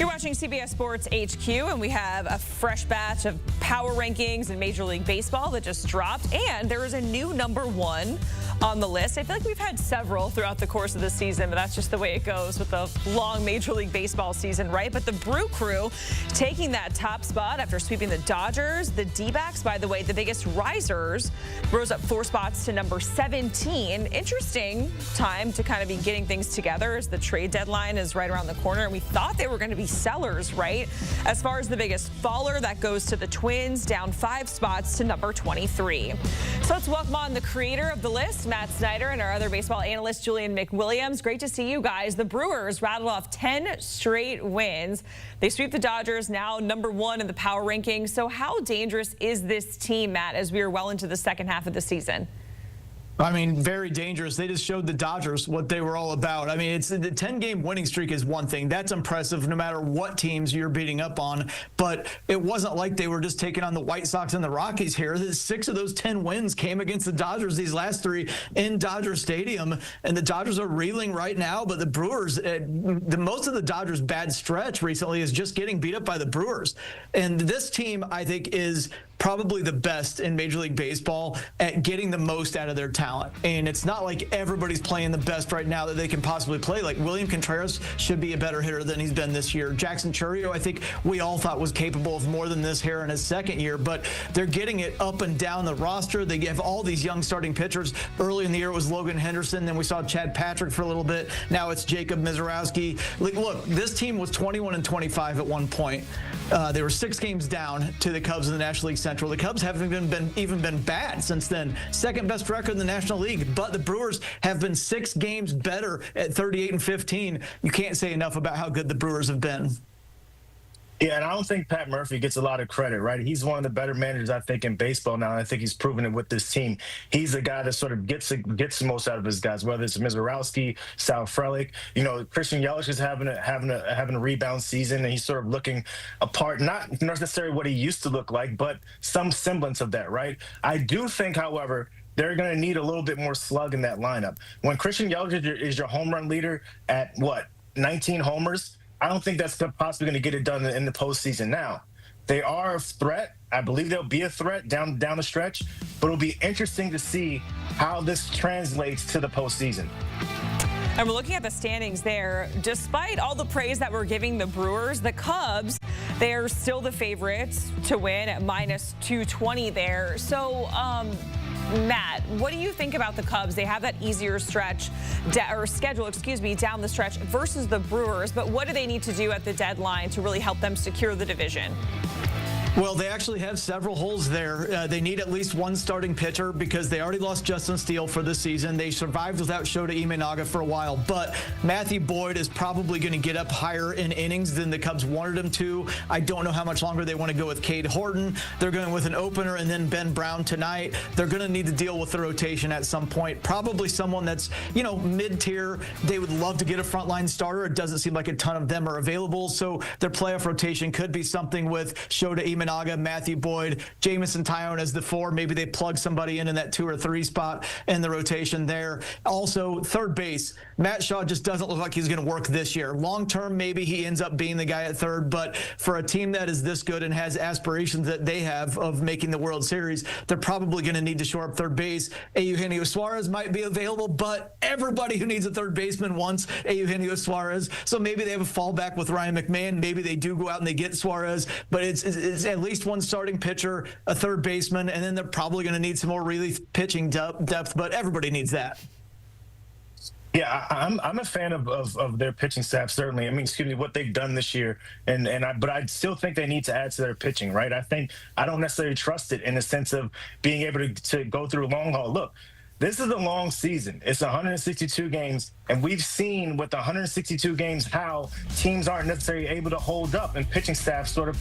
You're watching CBS Sports HQ, and we have a fresh batch of power rankings in Major League Baseball that just dropped, and there is a new #1 on the list. I feel like we've had several throughout the course of the season, but that's just the way it goes with the long Major League Baseball season, right? But the Brew Crew taking that top spot after sweeping the Dodgers. The D-backs, by the way, the biggest risers, rose up 4 spots to #17. Interesting time to kind of be getting things together as the trade deadline is right around the corner, and we thought they were going to be sellers, right? As far as the biggest faller, that goes to the Twins, down 5 spots to #23. So let's welcome on the creator of the list, Matt Snyder, and our other baseball analyst, Julian McWilliams. Great to see you guys. The Brewers rattled off 10 straight wins. They sweep the Dodgers, now #1 in the power rankings. So how dangerous is this team, Matt, as we are well into the second half of the season? I mean, very dangerous. They just showed the Dodgers what they were all about. I mean, it's the 10-game winning streak is one thing. That's impressive no matter what teams you're beating up on. But it wasn't like they were just taking on the White Sox and the Rockies here. 6 of those 10 wins came against the Dodgers, these last 3 in Dodger Stadium. And the Dodgers are reeling right now. But the Brewers, most of the Dodgers' bad stretch recently is just getting beat up by the Brewers. And this team, I think, is probably the best in Major League Baseball at getting the most out of their talent. And it's not like everybody's playing the best right now that they can possibly play. Like William Contreras should be a better hitter than he's been this year. Jackson Chourio, I think we all thought was capable of more than this here in his second year, but they're getting it up and down the roster. They have all these young starting pitchers. Early in the year it was Logan Henderson, then we saw Chad Patrick for a little bit. Now it's Jacob Mizorowski. Look, this team was 21-25 at one point. They were 6 games down to the Cubs in the National League Central. The Cubs haven't even been bad since then. Second best record in the National League, but the Brewers have been 6 games better at 38-15. You can't say enough about how good the Brewers have been. Yeah, and I don't think Pat Murphy gets a lot of credit, right? He's one of the better managers, I think, in baseball now, and I think he's proven it with this team. He's the guy that sort of gets the most out of his guys, whether it's Mizorowski, Sal Frelick. You know, Christian Yelich is having a rebound season, and he's sort of looking apart, not necessarily what he used to look like, but some semblance of that, right? I do think, however, they're going to need a little bit more slug in that lineup. When Christian Yelich is your home run leader at, 19 homers, I don't think that's possibly going to get it done in the postseason. Now, they are a threat. I believe they'll be a threat down the stretch, but it'll be interesting to see how this translates to the postseason. And we're looking at the standings there. Despite all the praise that we're giving the Brewers, the Cubs, they're still the favorites to win at -220 there. So, Matt, what do you think about the Cubs? They have that easier schedule, down the stretch versus the Brewers. But what do they need to do at the deadline to really help them secure the division? Well, they actually have several holes there. They need at least one starting pitcher because they already lost Justin Steele for the season. They survived without Shota Imanaga for a while, but Matthew Boyd is probably going to get up higher in innings than the Cubs wanted him to. I don't know how much longer they want to go with Cade Horton. They're going with an opener and then Ben Brown tonight. They're going to need to deal with the rotation at some point. Probably someone that's, mid-tier. They would love to get a frontline starter. It doesn't seem like a ton of them are available, so their playoff rotation could be something with Shota Imanaga, Matthew Boyd, Jamison Tyone as the 4. Maybe they plug somebody in that 2 or 3 spot in the rotation there. Also, third base. Matt Shaw just doesn't look like he's going to work this year. Long term, maybe he ends up being the guy at third, but for a team that is this good and has aspirations that they have of making the World Series, they're probably going to need to shore up third base. Eugenio Suarez might be available, but everybody who needs a third baseman wants Eugenio Suarez. So maybe they have a fallback with Ryan McMahon. Maybe they do go out and they get Suarez, but it's at least one starting pitcher, a third baseman, and then they're probably going to need some more relief pitching depth, but everybody needs that. Yeah, I'm a fan of their pitching staff, certainly. I mean, what they've done this year, but I still think they need to add to their pitching, right? I don't necessarily trust it in the sense of being able to go through a long haul. Look, this is a long season. It's 162 games, and we've seen with the 162 games how teams aren't necessarily able to hold up and pitching staff sort of,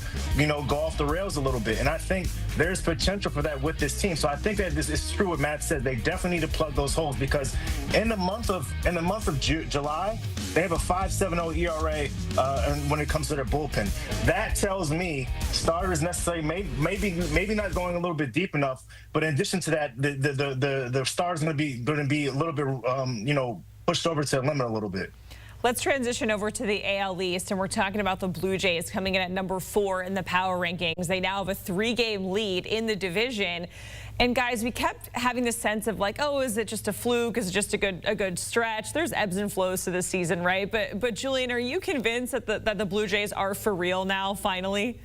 go off the rails a little bit. And I think there's potential for that with this team. So I think that this is true what Matt said. They definitely need to plug those holes because in the month of July, they have a 5.70 ERA when it comes to their bullpen. That tells me starters necessarily maybe not going a little bit deep enough. But in addition to that, the starters going to be a little bit pushed over to the limit a little bit. Let's transition over to the AL East, and we're talking about the Blue Jays coming in at number 4 in the power rankings. They now have a 3-game lead in the division. And guys, we kept having this sense of like, oh, is it just a fluke? Is it just a good stretch? There's ebbs and flows to this season, right? But Julian, are you convinced that the Blue Jays are for real now, finally?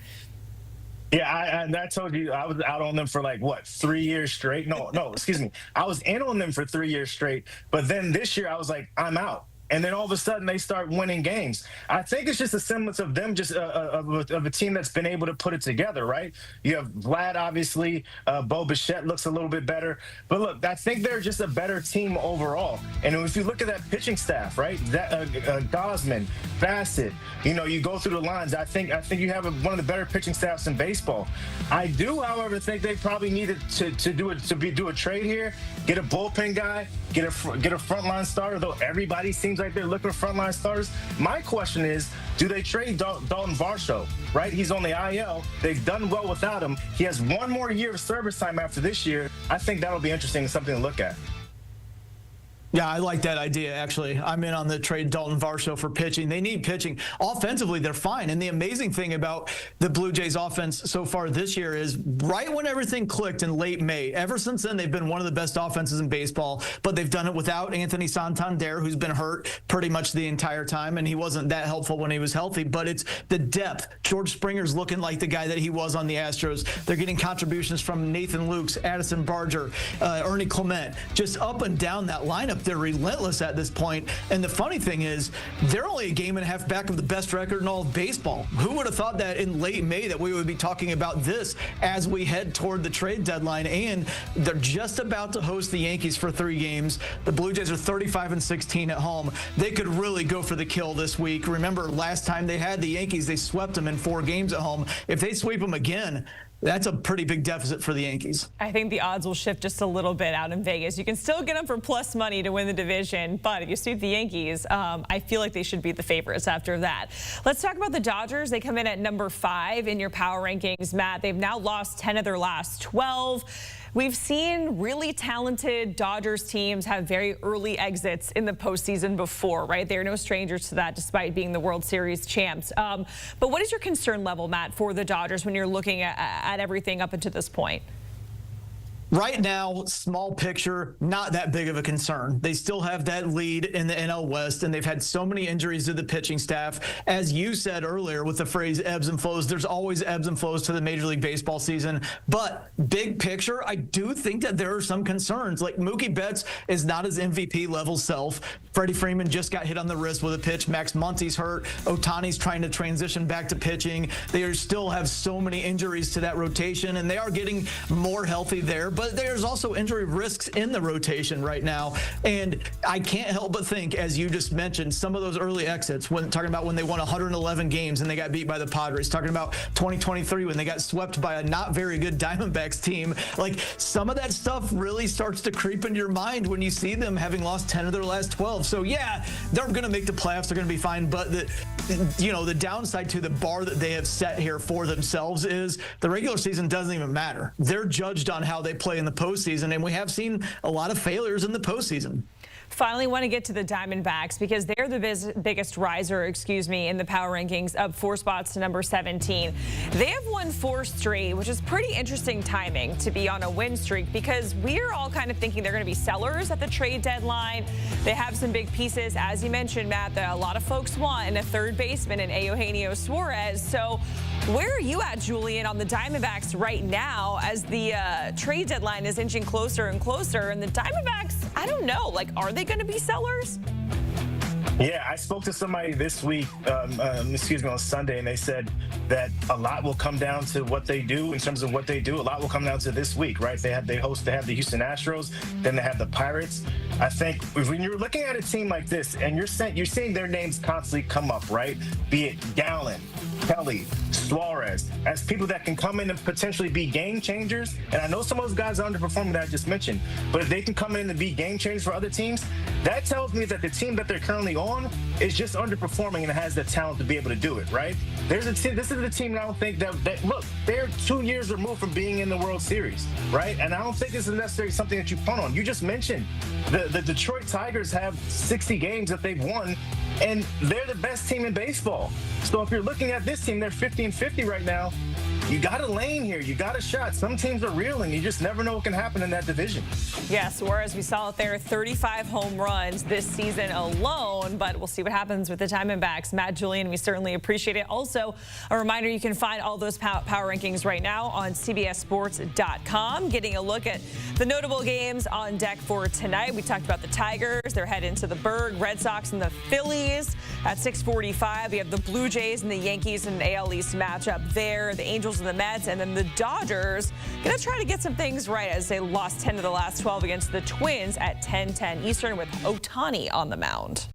Yeah, I told you I was out on them for like, what, 3 years straight? No, excuse me. I was in on them for 3 years straight. But then this year I was like, I'm out. And then all of a sudden they start winning games. I think it's just a semblance of them, just of a team that's been able to put it together, right? You have Vlad, obviously. Bo Bichette looks a little bit better. But look, I think they're just a better team overall. And if you look at that pitching staff, right? That Gosman, Bassett, you go through the lines. I think you have one of the better pitching staffs in baseball. I do, however, think they probably needed to do a trade here, get a bullpen guy, get a frontline starter. Though everybody seems like they're looking for frontline starters. My question is, do they trade Dalton Varsho? Right, he's on the IL. They've done well without him. He has one more year of service time after this year. I think that'll be interesting and something to look at. Yeah, I like that idea, actually. I'm in on the trade Dalton Varsho for pitching. They need pitching. Offensively, they're fine. And the amazing thing about the Blue Jays offense so far this year is right when everything clicked in late May, ever since then, they've been one of the best offenses in baseball, but they've done it without Anthony Santander, who's been hurt pretty much the entire time, and he wasn't that helpful when he was healthy, but it's the depth. George Springer's looking like the guy that he was on the Astros. They're getting contributions from Nathan Lukes, Addison Barger, Ernie Clement, just up and down that lineup. They're relentless at this point. And the funny thing is, they're only a game and a half back of the best record in all of baseball. Who would have thought that in late May that we would be talking about this as we head toward the trade deadline? And they're just about to host the Yankees for 3 games. The Blue Jays are 35-16 at home. They could really go for the kill this week. Remember, last time they had the Yankees, they swept them in 4 games at home. If they sweep them again, that's a pretty big deficit for the Yankees. I think the odds will shift just a little bit out in Vegas. You can still get them for plus money to win the division, but if you sweep the Yankees, I feel like they should be the favorites after that. Let's talk about the Dodgers. They come in at number 5 in your power rankings, Matt. They've now lost 10 of their last 12. We've seen really talented Dodgers teams have very early exits in the postseason before, right? They're no strangers to that, despite being the World Series champs. But what is your concern level, Matt, for the Dodgers when you're looking at everything up until this point? Right now, small picture, not that big of a concern. They still have that lead in the NL West, and they've had so many injuries to the pitching staff. As you said earlier with the phrase ebbs and flows, there's always ebbs and flows to the Major League Baseball season. But big picture, I do think that there are some concerns. Like Mookie Betts is not his MVP level self. Freddie Freeman just got hit on the wrist with a pitch. Max Muncy's hurt. Ohtani's trying to transition back to pitching. They still have so many injuries to that rotation, and they are getting more healthy there. But there's also injury risks in the rotation right now. And I can't help but think, as you just mentioned, some of those early exits, when talking about when they won 111 games and they got beat by the Padres, talking about 2023 when they got swept by a not very good Diamondbacks team, like some of that stuff really starts to creep into your mind when you see them having lost 10 of their last 12. So yeah, they're going to make the playoffs. They're going to be fine. But the downside to the bar that they have set here for themselves is the regular season doesn't even matter. They're judged on how they play in the postseason, and we have seen a lot of failures in the postseason. Finally, want to get to the Diamondbacks because they're the biggest riser, in the power rankings, up 4 spots to number 17. They have won 4 straight, which is pretty interesting timing to be on a win streak because we're all kind of thinking they're going to be sellers at the trade deadline. They have some big pieces, as you mentioned, Matt, that a lot of folks want, and a third baseman in Eugenio Suarez. So where are you at, Julian, on the Diamondbacks right now as the trade deadline is inching closer and closer? And the Diamondbacks, I don't know, are they going to be sellers? Yeah, I spoke to somebody this week, on Sunday, and they said that a lot will come down to what they do in terms of what they do. A lot will come down to this week, right? They have the Houston Astros, then they have the Pirates. I think when you're looking at a team like this and you're seeing their names constantly come up, right? Be it Gallen, Kelly, Suarez, as people that can come in and potentially be game changers. And I know some of those guys are underperforming that I just mentioned, but if they can come in and be game changers for other teams, that tells me that the team that they're currently on is just underperforming and has the talent to be able to do it, right? This is the team that I don't think that look, they're 2 years removed from being in the World Series, right? And I don't think this is necessarily something that you punt on. You just mentioned the Detroit Tigers have 60 games that they've won and they're the best team in baseball. So if you're looking at this team, they're 50-50 right now. You got a lane here. You got a shot. Some teams are reeling. You just never know what can happen in that division. Yes, whereas we saw it there, 35 home runs this season alone, but we'll see what happens with the Diamondbacks. Matt, Julian, we certainly appreciate it. Also, a reminder, you can find all those power rankings right now on CBSSports.com. Getting a look at the notable games on deck for tonight. We talked about the Tigers. They're heading to the Berg, Red Sox and the Phillies at 6:45. We have the Blue Jays and the Yankees in an AL East matchup there. The Angels and the Mets, and then the Dodgers going to try to get some things right as they lost 10 of the last 12 against the Twins at 10:10 Eastern with Ohtani on the mound.